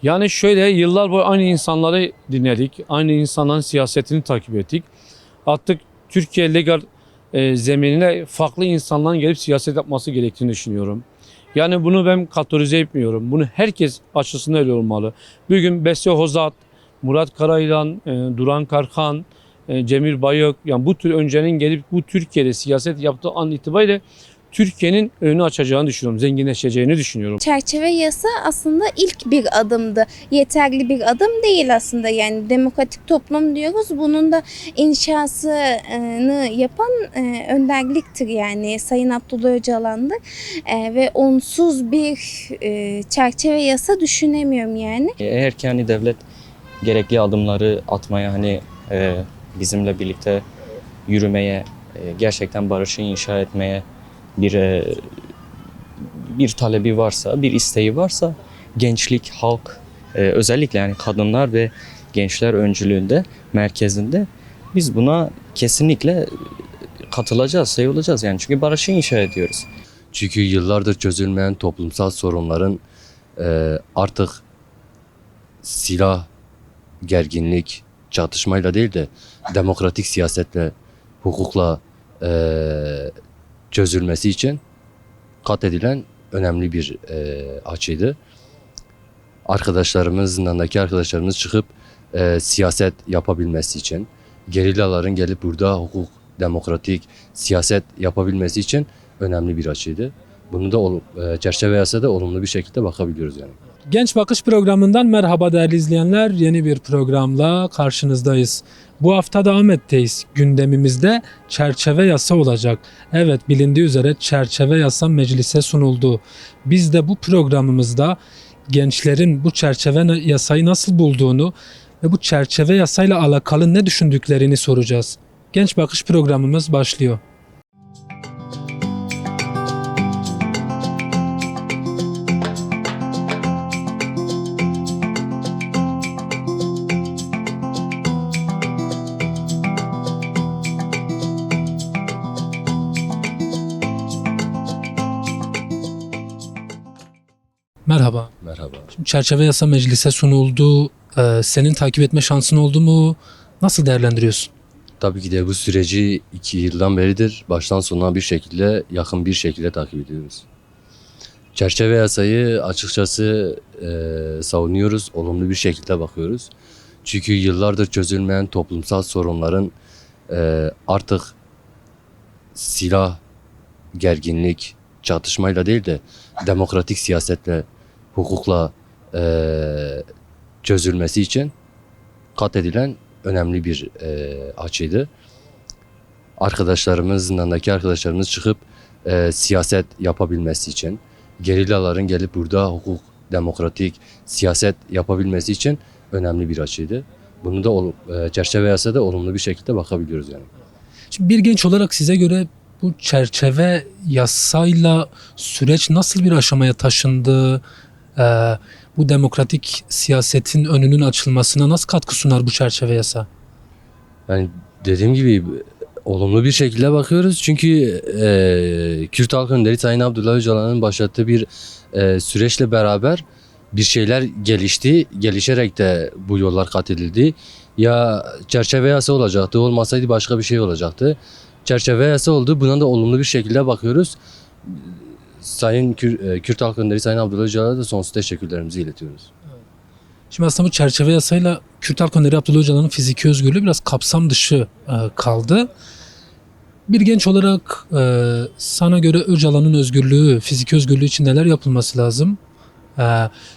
Yani şöyle yıllar boyu aynı insanları dinledik. Aynı insanların siyasetini takip ettik. Artık Türkiye legal zeminine farklı insanların gelip siyaset yapması gerektiğini düşünüyorum. Yani bunu ben kategorize etmiyorum. Bunu herkes açısından öyle olmalı. Bugün Beste Hozat, Murat Karayılan, Duran Karkan, Cemil Bayık, yani bu tür öncenin gelip bu Türkiye'de siyaset yaptığı an itibariyle Türkiye'nin önünü açacağını düşünüyorum, zenginleşeceğini düşünüyorum. Çerçeve yasa aslında ilk bir adımdı. Yeterli bir adım değil aslında. Yani demokratik toplum diyoruz. Bunun da inşasını yapan önderliktir yani Sayın Abdullah Öcalan'dır. Ve onsuz bir çerçeve yasa düşünemiyorum yani. Eğer ki hani devlet gerekli adımları atmaya bizimle birlikte yürümeye, gerçekten barışı inşa etmeye bir talebi varsa, bir isteği varsa gençlik, halk, özellikle yani kadınlar ve gençler öncülüğünde, merkezinde biz buna kesinlikle katılacağız, olacağız yani çünkü barışı inşa ediyoruz. Çünkü yıllardır çözülmeyen toplumsal sorunların artık silah, gerginlik, çatışmayla değil de demokratik siyasetle, hukukla çözülmesi için kat edilen önemli bir açıydı. Zindandaki arkadaşlarımız çıkıp siyaset yapabilmesi için, gerillaların gelip burada hukuk, demokratik siyaset yapabilmesi için önemli bir açıydı. Bunu da çerçeve yasada olumlu bir şekilde bakabiliyoruz yani. Genç Bakış programından merhaba değerli izleyenler. Yeni bir programla karşınızdayız. Bu hafta da Ahmet'teyiz. Gündemimizde çerçeve yasa olacak. Evet, bilindiği üzere çerçeve yasa meclise sunuldu. Biz de bu programımızda gençlerin bu çerçeve yasayı nasıl bulduğunu ve bu çerçeve yasayla alakalı ne düşündüklerini soracağız. Genç Bakış programımız başlıyor. Merhaba. Merhaba. Şimdi çerçeve yasa meclise sunuldu. Senin takip etme şansın oldu mu? Nasıl değerlendiriyorsun? Tabii ki de bu süreci 2 yıldan beridir baştan sona yakın bir şekilde takip ediyoruz. Çerçeve yasayı açıkçası savunuyoruz, olumlu bir şekilde bakıyoruz. Çünkü yıllardır çözülmeyen toplumsal sorunların artık silah, gerginlik, çatışmayla değil de demokratik siyasetle, hukukla çözülmesi için kat edilen önemli bir açıydı. Zindandaki arkadaşlarımız çıkıp siyaset yapabilmesi için, gerillaların gelip burada hukuk, demokratik siyaset yapabilmesi için önemli bir açıydı. Bunu da çerçeve yasada olumlu bir şekilde bakabiliyoruz yani. Şimdi bir genç olarak size göre bu çerçeve yasayla süreç nasıl bir aşamaya taşındı? Bu demokratik siyasetin önünün açılmasına nasıl katkı sunar bu çerçeve yasa? Yani dediğim gibi olumlu bir şekilde bakıyoruz. Çünkü Kürt halk önderi Sayın Abdullah Öcalan'ın başlattığı bir süreçle beraber bir şeyler gelişti. Gelişerek de bu yollar kat edildi. Ya çerçeve yasa olacaktı, olmasaydı başka bir şey olacaktı. Çerçeve yasa oldu. Buna da olumlu bir şekilde bakıyoruz. Sayın Kürt halk önderi Sayın Abdullah Öcalan'a da sonsuz teşekkürlerimizi iletiyoruz. Şimdi aslında bu çerçeve yasayla Kürt halk önderi Abdullah Öcalan'ın fiziki özgürlüğü biraz kapsam dışı kaldı. Bir genç olarak sana göre Öcalan'ın özgürlüğü, fiziki özgürlüğü için neler yapılması lazım?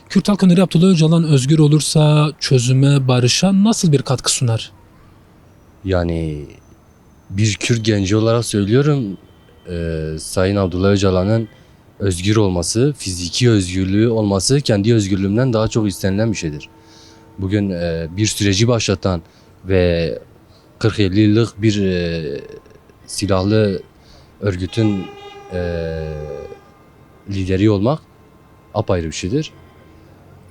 Kürt halk önderi Abdullah Öcalan özgür olursa çözüme, barışa nasıl bir katkı sunar? Yani bir Kürt genci olarak söylüyorum, Sayın Abdullah Öcalan'ın özgür olması, fiziki özgürlüğü olması kendi özgürlüğünden daha çok istenilen bir şeydir. Bugün bir süreci başlatan ve 40-50 yıllık bir silahlı örgütün lideri olmak apayrı bir şeydir.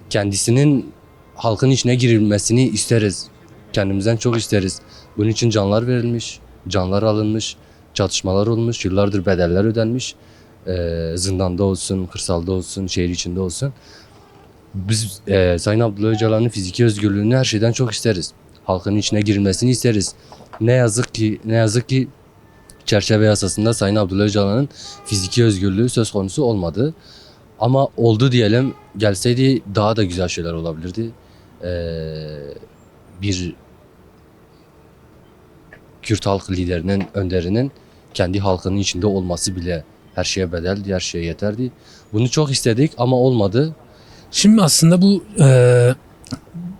Kendisinin halkın içine girilmesini isteriz. Kendimizden çok isteriz. Bunun için canlar verilmiş, canlar alınmış, çatışmalar olmuş, yıllardır bedeller ödenmiş. Zindanda olsun, kırsalda olsun, şehir içinde olsun. Biz Sayın Abdullah Öcalan'ın fiziki özgürlüğünü her şeyden çok isteriz. Halkın içine girilmesini isteriz. Ne yazık ki çerçeve yasasında Sayın Abdullah Öcalan'ın fiziki özgürlüğü söz konusu olmadı. Ama oldu diyelim, gelseydi daha da güzel şeyler olabilirdi. Bir Kürt halk liderinin, önderinin kendi halkının içinde olması bile her şeye bedeldi, her şeye yeterdi. Bunu çok istedik ama olmadı. Şimdi aslında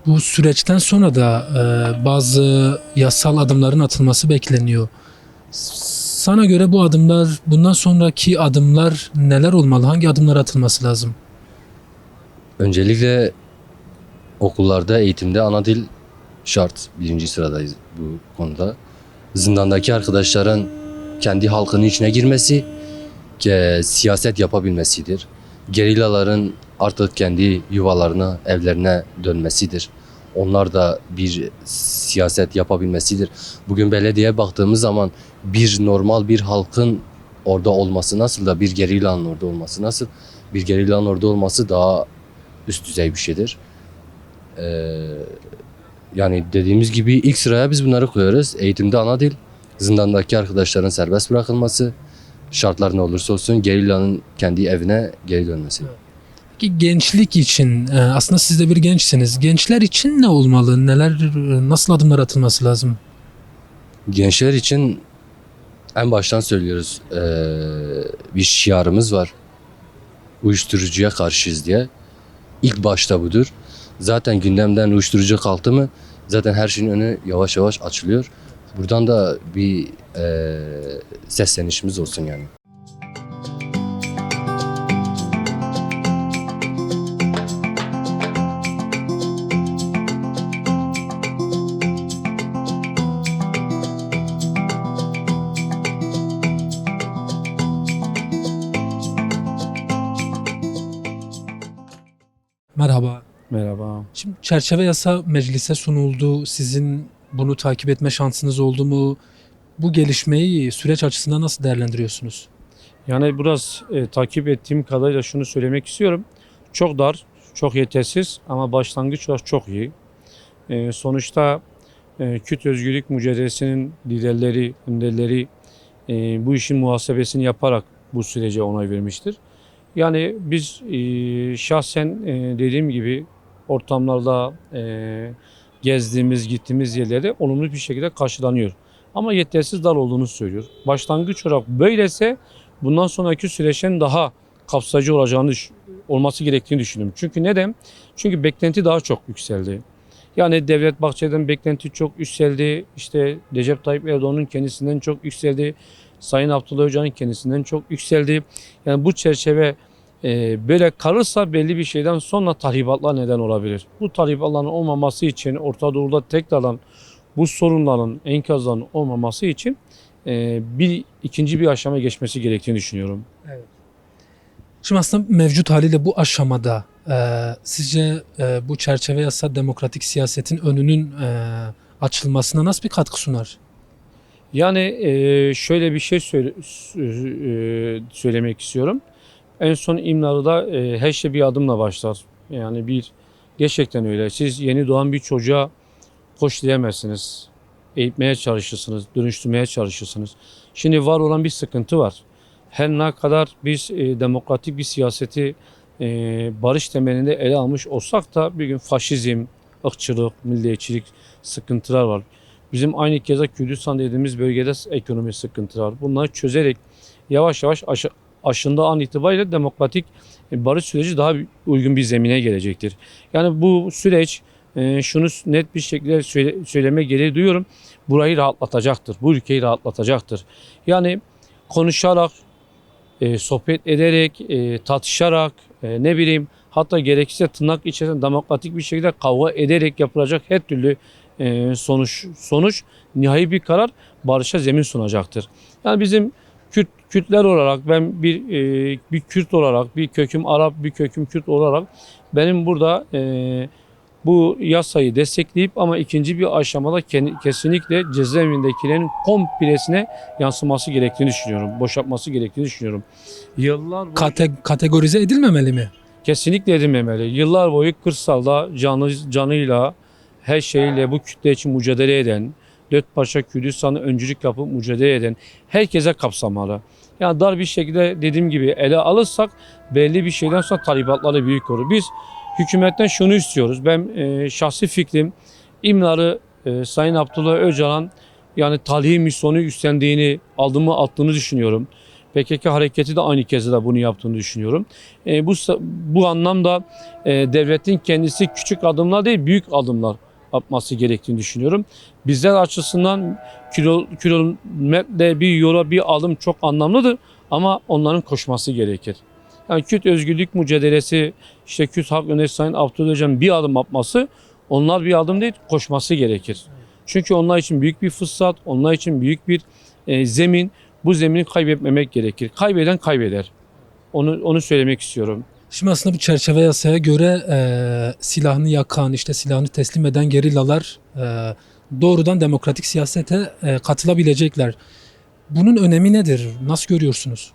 bu süreçten sonra da bazı yasal adımların atılması bekleniyor. Sana göre bu adımlar, bundan sonraki adımlar neler olmalı? Hangi adımlar atılması lazım? Öncelikle okullarda, eğitimde ana dil şart. Birinci sıradayız bu konuda. Zindandaki arkadaşların kendi halkının içine girmesi, siyaset yapabilmesidir. Gerillaların artık kendi yuvalarına, evlerine dönmesidir. Onlar da bir siyaset yapabilmesidir. Bugün belediyeye baktığımız zaman bir normal bir halkın orada olması nasıl da bir gerillanın orada olması nasıl? Bir gerillanın orada olması daha üst düzey bir şeydir. Yani dediğimiz gibi ilk sıraya biz bunları koyuyoruz. Eğitimde ana dil, zindandaki arkadaşların serbest bırakılması, şartlar ne olursa olsun gerillanın kendi evine geri dönmesi. Ki gençlik için, aslında siz de bir gençsiniz. Gençler için ne olmalı? Nasıl adımlar atılması lazım? Gençler için en baştan söylüyoruz, bir şiarımız var. Uyuşturucuya karşıyız diye. İlk başta budur. Zaten gündemden uyuşturucu kalktı mı zaten her şeyin önü yavaş yavaş açılıyor. Buradan da bir seslenişimiz olsun yani. Merhaba. Merhaba. Şimdi çerçeve yasa meclise sunuldu. Sizin bunu takip etme şansınız oldu mu? Bu gelişmeyi süreç açısından nasıl değerlendiriyorsunuz? Yani biraz takip ettiğim kadarıyla şunu söylemek istiyorum. Çok dar, çok yetersiz ama başlangıç olarak çok iyi. Sonuçta Kürt özgürlük mücadelesinin liderleri, önderleri bu işin muhasebesini yaparak bu sürece onay vermiştir. Yani biz şahsen dediğim gibi ortamlarda gezdiğimiz, gittiğimiz yerlerde olumlu bir şekilde karşılanıyor. Ama yetersiz dar olduğunu söylüyor. Başlangıç olarak böylese bundan sonraki süreçlerin daha kapsayıcı olması gerektiğini düşünüyorum. Çünkü neden? Çünkü beklenti daha çok yükseldi. Yani Devlet Bahçeli'den beklenti çok yükseldi. İşte Recep Tayyip Erdoğan'ın kendisinden çok yükseldi. Sayın Abdullah Öcalan'ın kendisinden çok yükseldi. Yani bu çerçeve böyle kalırsa belli bir şeyden sonra tahribatlar neden olabilir. Bu tahribatların olmaması için Orta Doğu'da tekrardan bu sorunların, enkazların olmaması için ikinci bir aşama geçmesi gerektiğini düşünüyorum. Şimdi aslında mevcut haliyle bu aşamada sizce bu çerçeve yasa demokratik siyasetin önünün açılmasına nasıl bir katkı sunar? Yani şöyle bir şey söylemek istiyorum. En son İmralı'da her şey bir adımla başlar. Yani gerçekten öyle. Siz yeni doğan bir çocuğa koş diyemezsiniz. Eğitmeye çalışırsınız, dönüştürmeye çalışırsınız. Şimdi var olan bir sıkıntı var. Her ne kadar biz demokratik bir siyaseti barış temelinde ele almış olsak da bir gün faşizm, ırkçılık, milliyetçilik sıkıntılar var. Bizim aynı keza Kürdistan dediğimiz bölgede ekonomi sıkıntılar var. Bunları çözerek yavaş yavaş aşında an itibariyle demokratik barış süreci daha uygun bir zemine gelecektir. Yani bu süreç şunu net bir şekilde söyleme gereği duyuyorum. Burayı rahatlatacaktır. Bu ülkeyi rahatlatacaktır. Yani konuşarak, sohbet ederek, tartışarak, hatta gerekirse tırnak içerisinde demokratik bir şekilde kavga ederek yapılacak her türlü sonuç nihai bir karar barışa zemin sunacaktır. Yani bizim Kürtler olarak ben bir Kürt olarak, bir köküm Arap, bir köküm Kürt olarak benim burada bu yasayı destekleyip ama ikinci bir aşamada kesinlikle cezaevindekilerin komplesine yansıması gerektiğini düşünüyorum. Boşaltması gerektiğini düşünüyorum. Yıllar boyunca Kategorize edilmemeli mi? Kesinlikle edilmemeli. Yıllar boyu kırsalda canıyla, her şeyle bu kütle için mücadele eden, Dörtpaşa Kürdistan'ı öncülük yapıp mücadele eden herkese kapsamalı. Yani dar bir şekilde dediğim gibi ele alırsak belli bir şeyden sonra talibatları büyük olur. Biz hükümetten şunu istiyoruz. Ben şahsi fikrim İmralı Sayın Abdullah Öcalan yani talihi misyonu üstlendiğini, adımı attığını düşünüyorum. PKK hareketi de aynı kez de bunu yaptığını düşünüyorum. Bu anlamda devletin kendisi küçük adımlar değil büyük adımlar atması gerektiğini düşünüyorum. Bizler açısından kilometre bir yola bir adım çok anlamlıdır ama onların koşması gerekir. Yani Kürt özgürlük mücadelesi, işte Kürt halk önderi Sayın Abdullah Öcalan'ın bir adım atması, onlar bir adım değil koşması gerekir. Çünkü onlar için büyük bir fırsat, onlar için büyük bir zemin. Bu zemini kaybetmemek gerekir. Kaybeden kaybeder. Onu söylemek istiyorum. Şimdi aslında bu çerçeve yasaya göre silahını yakan, işte silahını teslim eden gerillalar doğrudan demokratik siyasete katılabilecekler. Bunun önemi nedir? Nasıl görüyorsunuz?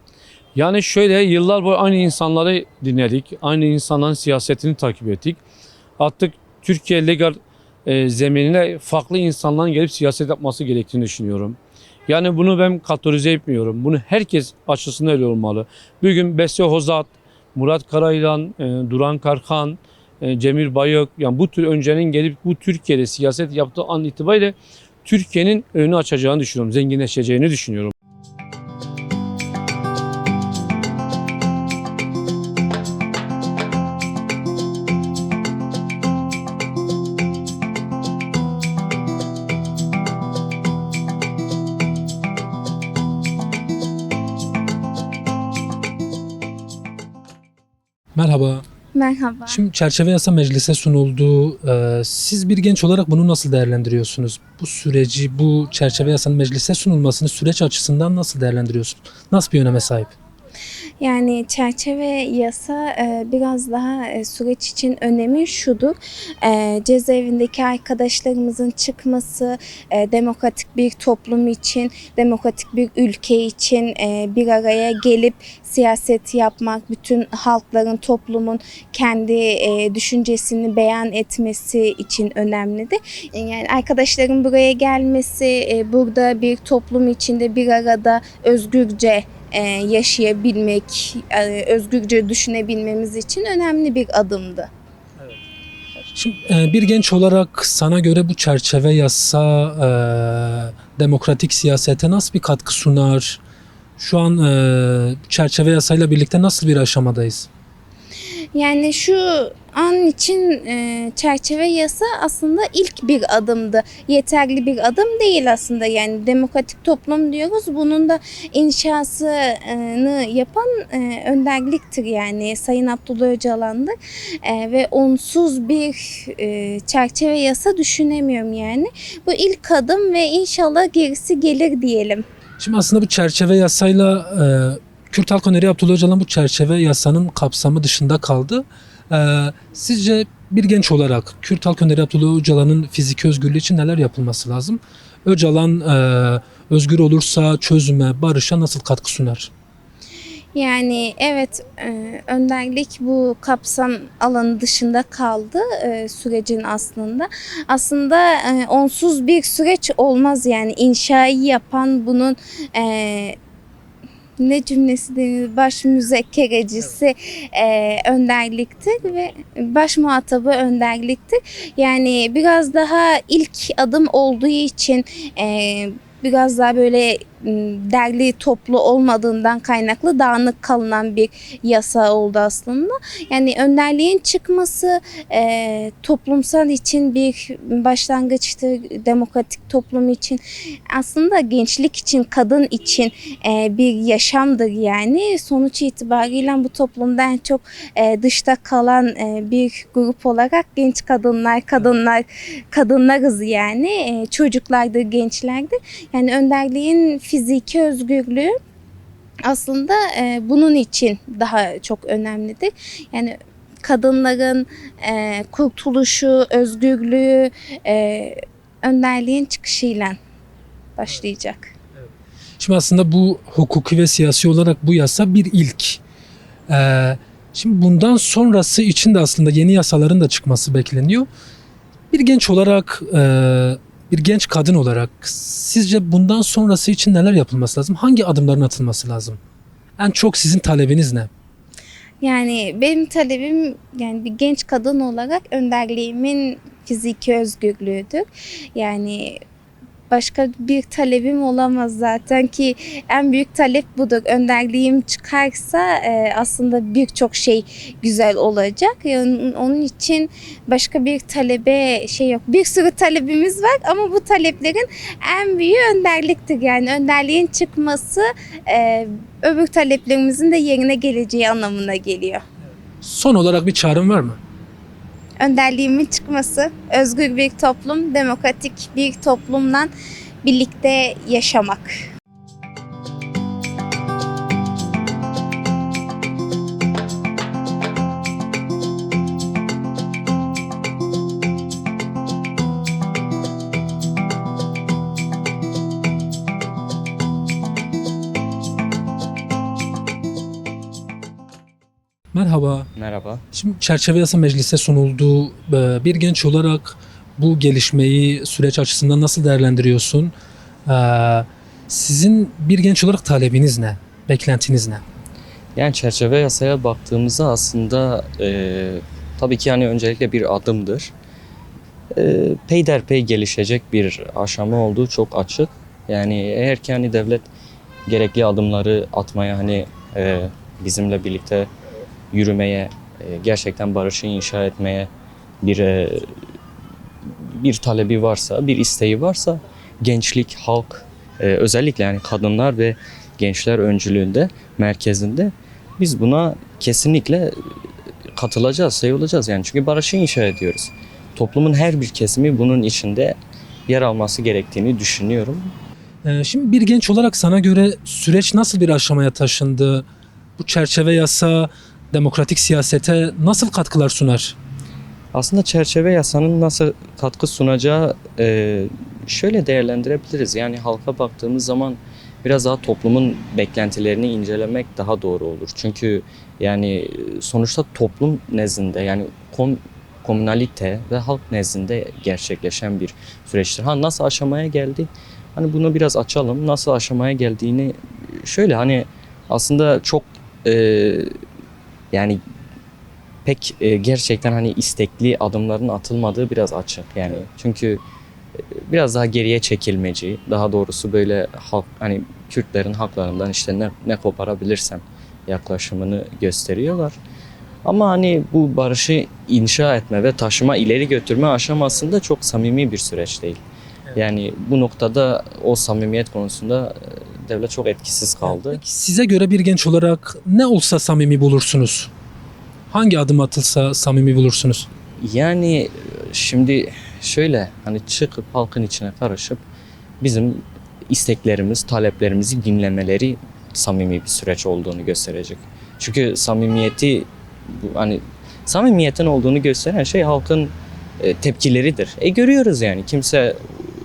Yani şöyle yıllar boyu aynı insanları dinledik. Aynı insanların siyasetini takip ettik. Artık Türkiye legal zeminine farklı insanların gelip siyaset yapması gerektiğini düşünüyorum. Yani bunu ben kategorize etmiyorum. Bunu herkes açısından öyle olmalı. Bugün Beste Hozat, Murat Karayılan, Duran Karkan, Cemil Bayık, yani bu tür öncenin gelip bu Türkiye'de siyaset yaptığı an itibariyle Türkiye'nin önünü açacağını düşünüyorum, zenginleşeceğini düşünüyorum. Merhaba. Merhaba. Şimdi çerçeve yasa meclise sunuldu. Siz bir genç olarak bunu nasıl değerlendiriyorsunuz? Bu süreci, bu çerçeve yasanın meclise sunulmasını süreç açısından nasıl değerlendiriyorsunuz? Nasıl bir öneme sahip? Yani çerçeve yasa biraz daha süreç için önemi şudur. Cezaevindeki arkadaşlarımızın çıkması, demokratik bir toplum için, demokratik bir ülke için bir araya gelip siyaset yapmak, bütün halkların, toplumun kendi düşüncesini beyan etmesi için önemlidir. Yani arkadaşların buraya gelmesi, burada bir toplum içinde bir arada özgürce yaşayabilmek, özgürce düşünebilmemiz için önemli bir adımdı. Şimdi bir genç olarak sana göre bu çerçeve yasa demokratik siyasete nasıl bir katkı sunar? Şu an çerçeve yasayla birlikte nasıl bir aşamadayız? Yani şu an için çerçeve yasa aslında ilk bir adımdı. Yeterli bir adım değil aslında. Yani demokratik toplum diyoruz. Bunun da inşasını yapan önderliktir yani Sayın Abdullah Öcalan'dır. Ve onsuz bir çerçeve yasa düşünemiyorum yani. Bu ilk adım ve inşallah gerisi gelir diyelim. Şimdi aslında bu çerçeve yasayla Kürt Halk Öneri Abdullah Öcalan bu çerçeve yasanın kapsamı dışında kaldı. Sizce bir genç olarak Kürt Halk Öneri Abdullah Öcalan'ın fiziki özgürlüğü için neler yapılması lazım? Öcalan özgür olursa çözüme, barışa nasıl katkı sunar? Yani evet, önderlik bu kapsam alanı dışında kaldı sürecin aslında. Aslında onsuz bir süreç olmaz yani inşayı yapan bunun ne cümlesi denir, baş müzekkerecisi önderliktir ve baş muhatabı önderliktir. Yani biraz daha ilk adım olduğu için biraz daha böyle derli toplu olmadığından kaynaklı dağınık kalınan bir yasa oldu aslında. Yani önderliğin çıkması toplumsal için bir başlangıçtır, demokratik toplum için aslında gençlik için, kadın için bir yaşamdır yani. Sonuç itibariyle bu toplumda en çok dışta kalan bir grup olarak genç kadınlarız yani. Çocuklardır, gençlerdir. Yani önderliğin fiziki özgürlüğü aslında bunun için daha çok önemlidir. Yani kadınların kurtuluşu, özgürlüğü önderliğin çıkışıyla başlayacak. Şimdi aslında bu hukuki ve siyasi olarak bu yasa bir ilk. Şimdi bundan sonrası için de aslında yeni yasaların da çıkması bekleniyor. Bir genç olarak, bir genç kadın olarak sizce bundan sonrası için neler yapılması lazım? Hangi adımların atılması lazım? En çok sizin talebiniz ne? Yani benim talebim, yani bir genç kadın olarak önderliğimin fiziki özgürlüğüdür. Yani başka bir talebim olamaz zaten ki en büyük talep budur. Önderliğim çıkarsa aslında birçok şey güzel olacak. Yani onun için başka bir talebe şey yok. Bir sürü talebimiz var ama bu taleplerin en büyüğü önderliktir. Yani önderliğin çıkması öbür taleplerimizin de yerine geleceği anlamına geliyor. Son olarak bir çağrım var mı? Önderliğimin çıkması, özgür bir toplum, demokratik bir toplumla birlikte yaşamak. Merhaba. Merhaba. Şimdi çerçeve yasa meclise sunuldu. Bir genç olarak bu gelişmeyi süreç açısından nasıl değerlendiriyorsun? Sizin bir genç olarak talebiniz ne? Beklentiniz ne? Yani çerçeve yasaya baktığımızda aslında tabii ki yani öncelikle bir adımdır. Peyderpey gelişecek bir aşama olduğu çok açık. Yani eğer ki hani devlet gerekli adımları atmaya hani bizimle birlikte yürümeye, gerçekten barışı inşa etmeye bir talebi varsa, bir isteği varsa gençlik, halk, özellikle yani kadınlar ve gençler öncülüğünde, merkezinde biz buna kesinlikle katılacağız, şey olacağız yani. Çünkü barışı inşa ediyoruz. Toplumun her bir kesimi bunun içinde yer alması gerektiğini düşünüyorum. Şimdi bir genç olarak sana göre süreç nasıl bir aşamaya taşındı? Bu çerçeve yasa demokratik siyasete nasıl katkılar sunar? Aslında çerçeve yasanın nasıl katkı sunacağı şöyle değerlendirebiliriz. Yani halka baktığımız zaman biraz daha toplumun beklentilerini incelemek daha doğru olur. Çünkü yani sonuçta toplum nezdinde yani komünalite ve halk nezdinde gerçekleşen bir süreçtir. Nasıl aşamaya geldi? Hani bunu biraz açalım. Nasıl aşamaya geldiğini şöyle hani aslında çok yani pek gerçekten hani istekli adımların atılmadığı biraz açık yani. Çünkü biraz daha geriye çekilmeci, daha doğrusu böyle halk hani Kürtlerin haklarından işte ne koparabilirsem yaklaşımını gösteriyorlar. Ama hani bu barışı inşa etme ve taşıma, ileri götürme aşamasında çok samimi bir süreç değil. Yani bu noktada o samimiyet konusunda devlet çok etkisiz kaldı. Peki size göre bir genç olarak ne olsa samimi bulursunuz? Hangi adım atılsa samimi bulursunuz? Yani şimdi şöyle hani çıkıp halkın içine karışıp bizim isteklerimiz, taleplerimizi dinlemeleri samimi bir süreç olduğunu gösterecek. Çünkü hani samimiyetin olduğunu gösteren şey halkın tepkileridir. Görüyoruz yani kimse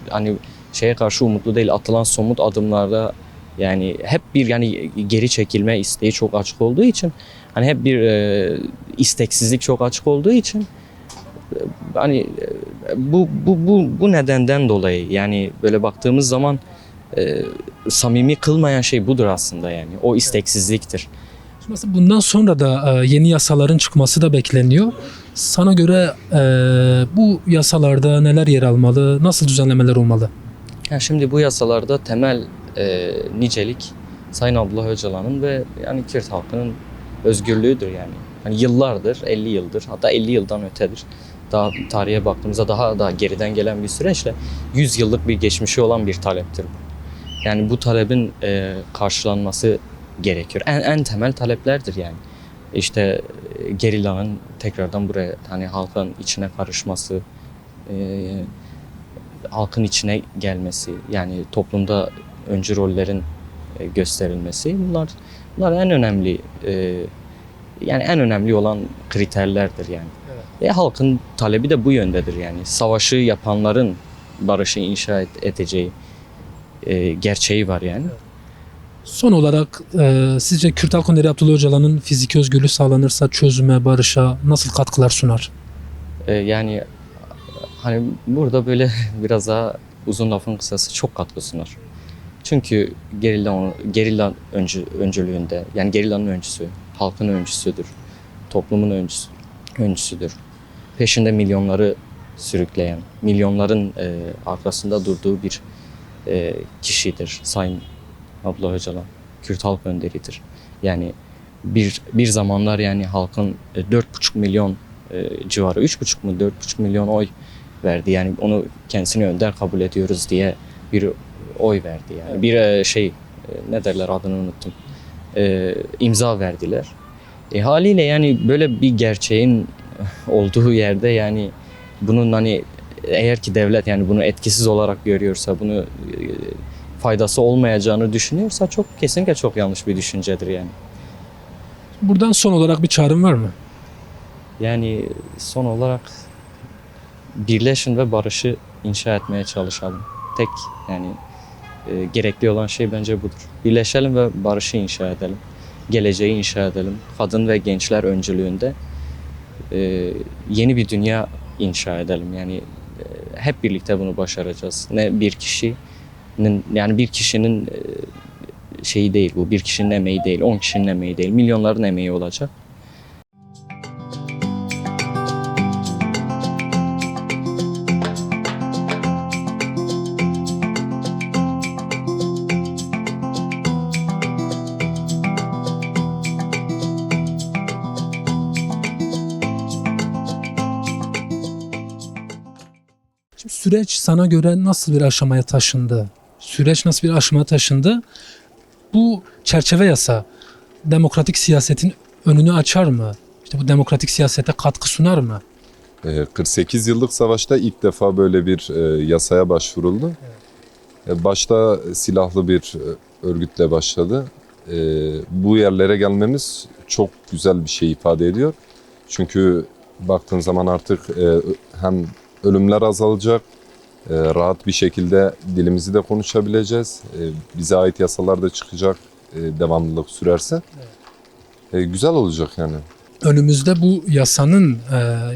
hani şeye karşı umutlu değil. Atılan somut adımlarda yani hep bir yani geri çekilme isteği çok açık olduğu için hani hep bir isteksizlik çok açık olduğu için hani bu nedenden dolayı yani böyle baktığımız zaman samimi kılmayan şey budur aslında yani o isteksizliktir. Mesela bundan sonra da yeni yasaların çıkması da bekleniyor. Sana göre bu yasalarda neler yer almalı, nasıl düzenlemeler olmalı? Yani şimdi bu yasalarda temel nicelik Sayın Abdullah Öcalan'ın ve yani Kürt halkının özgürlüğüdür yani. Hani yıllardır, 50 yıldır hatta 50 yıldan ötedir. Daha tarihe baktığımızda daha da geriden gelen bir süreçle 100 yıllık bir geçmişi olan bir taleptir bu. Yani bu talebin karşılanması gerekiyor. En temel taleplerdir yani. İşte gerillanın tekrardan buraya hani halkın içine karışması, halkın içine gelmesi, yani toplumda öncü rollerin gösterilmesi bunlar en önemli yani en önemli olan kriterlerdir yani. Evet. Halkın talebi de bu yöndedir yani. Savaşı yapanların barışı inşa edeceği gerçeği var yani. Evet. Son olarak sizce Kürt Halk Önderi Abdullah Öcalan'ın fiziki özgürlüğü sağlanırsa çözüme, barışa nasıl katkılar sunar? Yani hani burada böyle biraz daha uzun lafın kısası çok katkı sunar. Çünkü gerilla öncülüğünde, yani gerillanın öncüsü, halkın öncüsüdür, toplumun öncüsüdür. Peşinde milyonları sürükleyen, milyonların arkasında durduğu bir kişidir Sayın Abdullah Öcalan. Kürt halk önderidir. Yani bir zamanlar yani halkın 4,5 milyon civarı, 3,5 mu 4,5 milyon oy verdi. Yani onu kendisini önder kabul ediyoruz diye bir oy verdi. Yani bir ne derler, adını unuttum. İmza verdiler. Haliyle yani böyle bir gerçeğin olduğu yerde yani bunun hani eğer ki devlet yani bunu etkisiz olarak görüyorsa, bunu faydası olmayacağını düşünüyorsa kesinlikle çok yanlış bir düşüncedir yani. Buradan son olarak bir çağrım var mı? Yani son olarak birleşin ve barışı inşa etmeye çalışalım. Tek yani gerekli olan şey bence budur. Birleşelim ve barışı inşa edelim. Geleceği inşa edelim. Kadın ve gençler öncülüğünde yeni bir dünya inşa edelim. Yani hep birlikte bunu başaracağız. Ne bir kişinin, yani bir kişinin şeyi değil bu. Bir kişinin emeği değil, 10 kişinin emeği değil. Milyonların emeği olacak. Şimdi süreç sana göre nasıl bir aşamaya taşındı? Süreç nasıl bir aşamaya taşındı? Bu çerçeve yasa demokratik siyasetin önünü açar mı? İşte bu demokratik siyasete katkı sunar mı? 48 yıllık savaşta ilk defa böyle bir yasaya başvuruldu. Başta silahlı bir örgütle başladı. Bu yerlere gelmemiz çok güzel bir şey ifade ediyor. Çünkü baktığın zaman artık hem ölümler azalacak, rahat bir şekilde dilimizi de konuşabileceğiz. Bize ait yasalar da çıkacak devamlılık sürerse. Güzel olacak yani. Önümüzde bu yasanın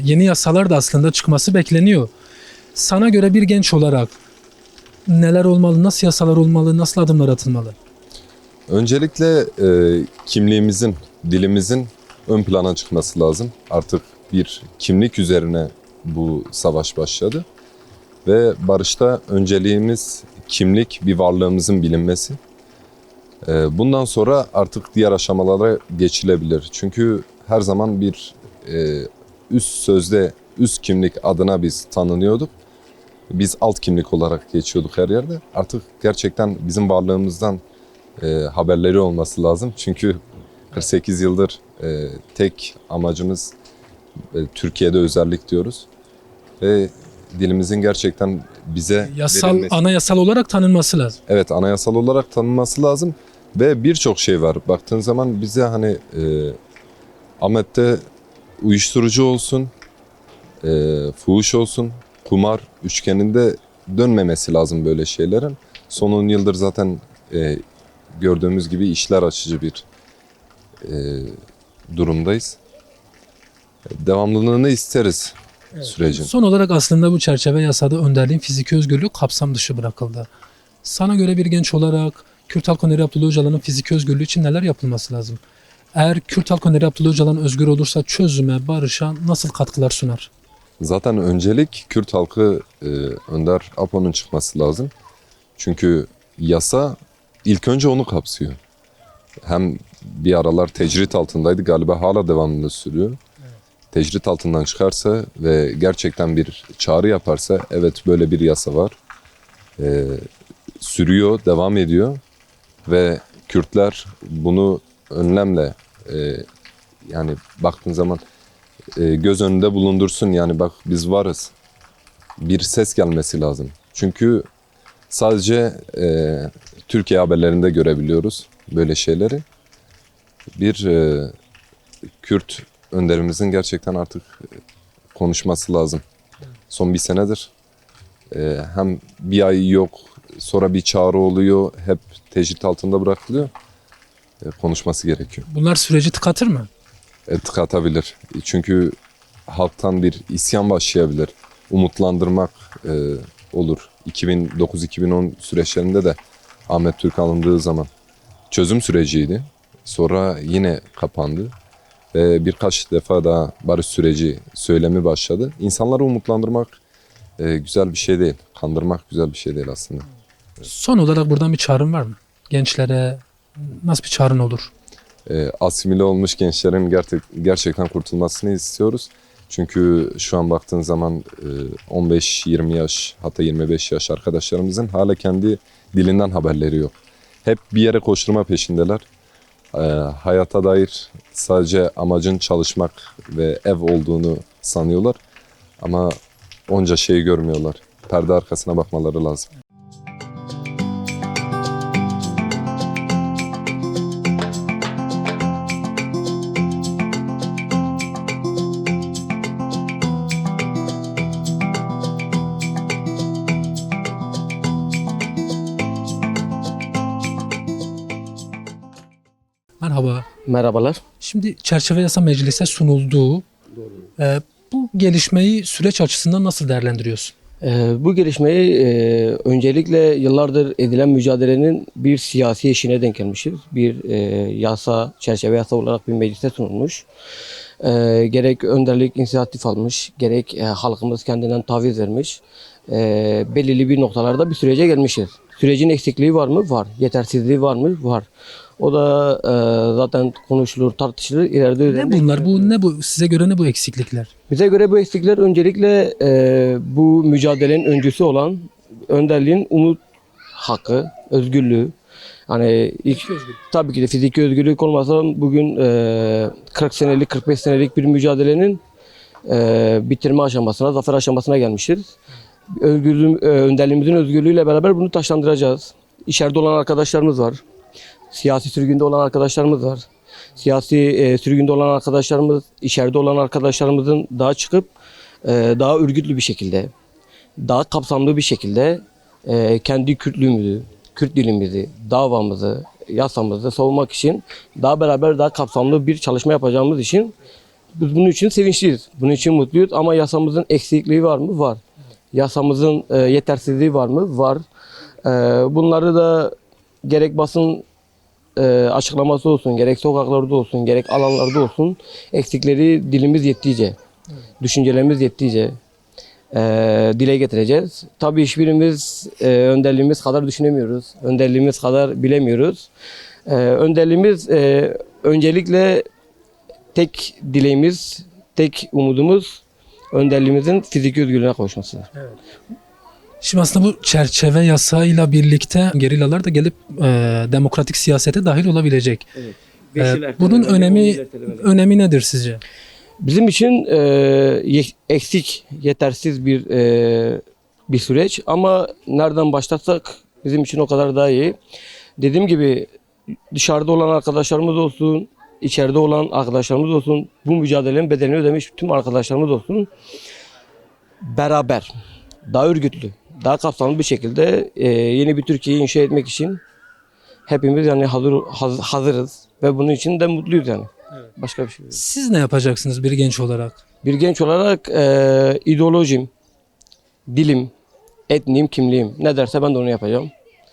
yeni yasalar da aslında çıkması bekleniyor. Sana göre bir genç olarak neler olmalı, nasıl yasalar olmalı, nasıl adımlar atılmalı? Öncelikle kimliğimizin, dilimizin ön plana çıkması lazım. Artık bir kimlik üzerine bu savaş başladı. Ve barışta önceliğimiz kimlik, bir varlığımızın bilinmesi. Bundan sonra artık diğer aşamalara geçilebilir. Çünkü her zaman bir üst sözde, üst kimlik adına biz tanınıyorduk. Biz alt kimlik olarak geçiyorduk her yerde. Artık gerçekten bizim varlığımızdan haberleri olması lazım. Çünkü 48 yıldır tek amacımız Türkiye'de özellik diyoruz. Ve dilimizin gerçekten bize verilmesi. Anayasal olarak tanınması lazım. Evet, anayasal olarak tanınması lazım. Ve birçok şey var. Baktığın zaman bize hani Ahmet'te uyuşturucu olsun, fuhuş olsun, kumar üçgeninde dönmemesi lazım böyle şeylerin. Son 10 yıldır zaten gördüğümüz gibi işler açıcı bir durumdayız. Devamlılığını isteriz sürecin. Son olarak aslında bu çerçeve yasada önderliğin fiziki özgürlüğü kapsam dışı bırakıldı. Sana göre bir genç olarak Kürt Halk Önderi Abdullah Öcalan'ın fiziki özgürlüğü için neler yapılması lazım? Eğer Kürt Halk Önderi Abdullah Öcalan özgür olursa çözüme, barışa nasıl katkılar sunar? Zaten öncelik Kürt halkı Önder Apo'nun çıkması lazım. Çünkü yasa ilk önce onu kapsıyor. Hem bir aralar tecrit altındaydı, galiba hala devamlı sürüyor. Tecrit altından çıkarsa ve gerçekten bir çağrı yaparsa, evet böyle bir yasa var, sürüyor, devam ediyor ve Kürtler bunu önlemle yani baktığın zaman göz önünde bulundursun, yani bak biz varız, bir ses gelmesi lazım. Çünkü sadece Türkiye haberlerinde görebiliyoruz böyle şeyleri. Bir Kürt önderimizin gerçekten artık konuşması lazım. Son bir senedir hem bir ay yok, sonra bir çağrı oluyor, hep tecrit altında bırakılıyor. konuşması gerekiyor. Bunlar süreci tıkatır mı? Tıkatabilir. Çünkü halktan bir isyan başlayabilir. Umutlandırmak olur. 2009-2010 süreçlerinde de Ahmet Türk alındığı zaman çözüm süreciydi. Sonra yine kapandı. Ve birkaç defa daha barış süreci söylemi başladı. İnsanları umutlandırmak güzel bir şey değil. Kandırmak güzel bir şey değil aslında. Son olarak buradan bir çağrın var mı? Gençlere nasıl bir çağrın olur? Asimile olmuş gençlerin gerçekten kurtulmasını istiyoruz. Çünkü şu an baktığın zaman 15-20 yaş hatta 25 yaş arkadaşlarımızın hala kendi dilinden haberleri yok. Hep bir yere koşturma peşindeler. Hayata dair sadece amacın çalışmak ve ev olduğunu sanıyorlar. Ama onca şeyi görmüyorlar. Perde arkasına bakmaları lazım. Merhaba. Merhabalar. Şimdi çerçeve yasa meclise sunulduğu bu gelişmeyi süreç açısından nasıl değerlendiriyorsun? Bu gelişmeyi öncelikle yıllardır edilen mücadelenin bir siyasi eşiğine denk gelmişiz. Bir çerçeve yasa olarak bir meclise sunulmuş. Gerek önderlik inisiyatif almış, gerek halkımız kendinden taviz vermiş. Belirli bir noktalarda bir sürece gelmişiz. Sürecin eksikliği var mı? Var. Yetersizliği var mı? Var. O da zaten konuşulur, tartışılır. İleride Ne bunlar? Bu size göre ne bu eksiklikler? Bize göre bu eksikler öncelikle bu mücadelenin öncüsü olan önderliğin umut hakkı, özgürlüğü. Hani tabii ki de fiziki özgürlük olmasa bugün 40 senelik, 45 senelik bir mücadelenin bitirme aşamasına, zafer aşamasına gelmişiz. Önderliğimizin özgürlüğüyle beraber bunu taşlandıracağız. İçeride olan arkadaşlarımız var. Siyasi sürgünde olan arkadaşlarımız var. Siyasi sürgünde olan arkadaşlarımız, içeride olan arkadaşlarımızın daha çıkıp daha örgütlü bir şekilde, daha kapsamlı bir şekilde kendi Kürtlüğümüzü, Kürt dilimizi, davamızı, yasamızı savunmak için daha kapsamlı bir çalışma yapacağımız için biz bunun için sevinçliyiz. Bunun için mutluyuz ama yasamızın eksikliği var mı? Var. Yasamızın yetersizliği var mı? Var. Bunları da gerek basın açıklaması olsun, gerek sokaklarda olsun, gerek alanlarda olsun eksikleri dilimiz yettiğince, düşüncelerimiz yettiğince dile getireceğiz. Tabii hiçbirimiz önderliğimiz kadar düşünemiyoruz, önderliğimiz kadar bilemiyoruz. Önderliğimiz öncelikle tek dileğimiz, tek umudumuz önderliğimizin fiziki özgürlüğüne kavuşmasıdır. Şimdi aslında bu çerçeve yasayla birlikte gerillalar da gelip demokratik siyasete dahil olabilecek. Bunun önemi nedir sizce? Bizim için eksik, yetersiz bir süreç ama nereden başlatsak bizim için o kadar daha iyi. Dediğim gibi dışarıda olan arkadaşlarımız olsun, içeride olan arkadaşlarımız olsun, bu mücadelenin bedelini ödemiş tüm arkadaşlarımız olsun. Beraber, daha örgütlü, daha kapsamlı bir şekilde yeni bir Türkiye'yi inşa etmek için hepimiz yani hazırız ve bunun için de mutluyuz yani. Evet. Başka bir şey yok. Siz ne yapacaksınız bir genç olarak? Bir genç olarak ideolojim, dilim, etniğim, kimliğim ne derse ben de onu yapacağım.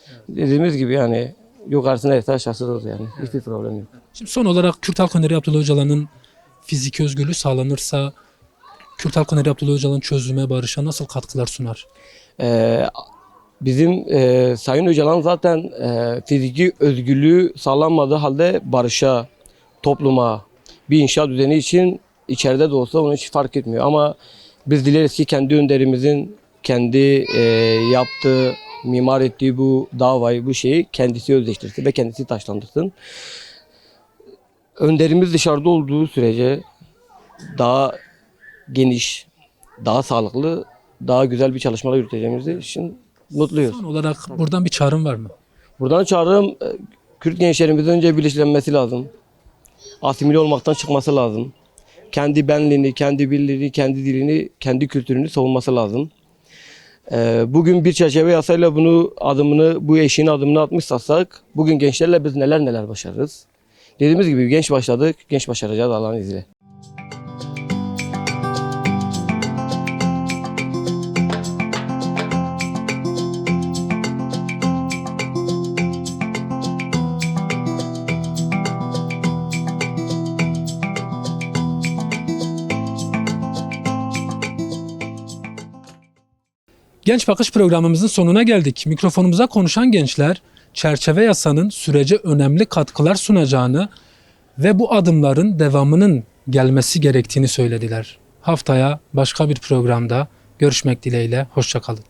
Evet. Dediğimiz gibi yani yukarısı neyse aşağısı yani. Evet. Hiçbir problem yok. Şimdi son olarak Kürt Halk Önderi Abdullah Öcalan'ın fiziki özgürlüğü sağlanırsa Kürt Halk Önderi Abdullah Öcalan çözüme, barışa nasıl katkılar sunar? Bizim Sayın Öcalan zaten fiziki özgürlüğü sağlanmadığı halde barışa, topluma, bir inşa düzeni için içeride de olsa onun hiç fark etmiyor. Ama biz dileriz ki kendi önderimizin kendi yaptığı, mimar ettiği bu davayı, bu şeyi kendisi özleştirsin ve kendisi taşlandırsın. Önderimiz dışarıda olduğu sürece daha geniş, daha sağlıklı, daha güzel bir çalışmalar yürüteceğimiz için mutluyuz. Son olarak buradan bir çağrım var mı? Buradan çağrım Kürt gençlerimizin önce bilinçlenmesi lazım. Asimile olmaktan çıkması lazım. Kendi benliğini, kendi birliğini, kendi dilini, kendi kültürünü savunması lazım. Bugün bir çerçeve yasayla bu eşiğin adımını atmışsak bugün gençlerle biz neler başarırız. Dediğimiz gibi genç başladık, genç başaracağız Allah'ın izniyle. Genç Bakış programımızın sonuna geldik. Mikrofonumuza konuşan gençler çerçeve yasanın sürece önemli katkılar sunacağını ve bu adımların devamının gelmesi gerektiğini söylediler. Haftaya başka bir programda görüşmek dileğiyle. Hoşça kalın.